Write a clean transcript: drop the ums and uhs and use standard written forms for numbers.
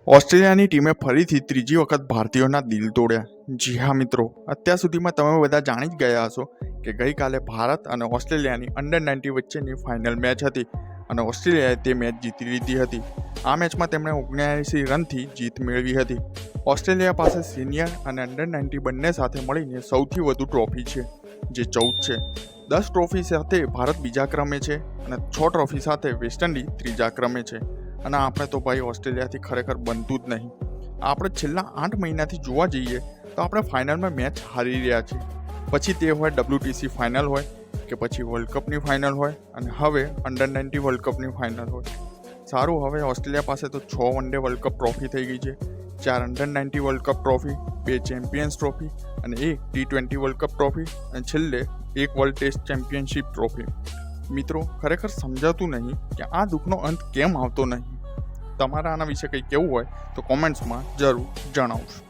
ઓસ્ટ્રેલિયાની ટીમે ફરીથી ત્રીજી વખત ભારતીયોના દિલ તોડ્યા. જી હા મિત્રો, અત્યાર સુધીમાં તમે બધા જાણી જ ગયા હશો કે ગઈકાલે ભારત અને ઓસ્ટ્રેલિયાની અંડર-19 વચ્ચેની ફાઇનલ મેચ હતી અને ઓસ્ટ્રેલિયાએ તે મેચ જીતી લીધી હતી. આ મેચમાં તેમણે 79 રનથી જીત મેળવી હતી. ઓસ્ટ્રેલિયા પાસે સિનિયર અને અંડર-19 બંને સાથે મળીને સૌથી વધુ ટ્રોફી છે, જે 14 છે. 10 ટ્રોફી સાથે ભારત બીજા ક્રમે છે અને 6 ટ્રોફી સાથે વેસ્ટ ઇન્ડિઝ ત્રીજા ક્રમે છે. અને આપણે તો ભાઈ ઓસ્ટ્રેલિયાથી ખરેખર બનતું જ નહીં. આપણે છેલ્લા 8 મહિનાથી જોવા જઈએ તો આપણે ફાઇનલમાં મેચ હારી રહ્યા છીએ. પછી તે હોય WTC ફાઇનલ હોય કે પછી વર્લ્ડ કપની ફાઇનલ હોય અને હવે અંડર-19 વર્લ્ડ કપની ફાઇનલ હોય. સારું, હવે ઓસ્ટ્રેલિયા પાસે તો 6 વન-ડે વર્લ્ડ કપ ટ્રોફી થઈ ગઈ છે, 4 under world cup trophy, 2 champions trophy અને 1 T20 વર્લ્ડ કપ ટ્રોફી અને છેલ્લે 1 વર્લ્ડ ટેસ્ટ ચેમ્પિયનશિપ ટ્રોફી. મિત્રો, ખરેખર સમજાતું નહીં કે આ દુઃખનો અંત કેમ આવતો નહીં. તમારા આના વિશે કંઈ કહેવું હોય તો કોમેન્ટ્સમાં જરૂર જણાવશો.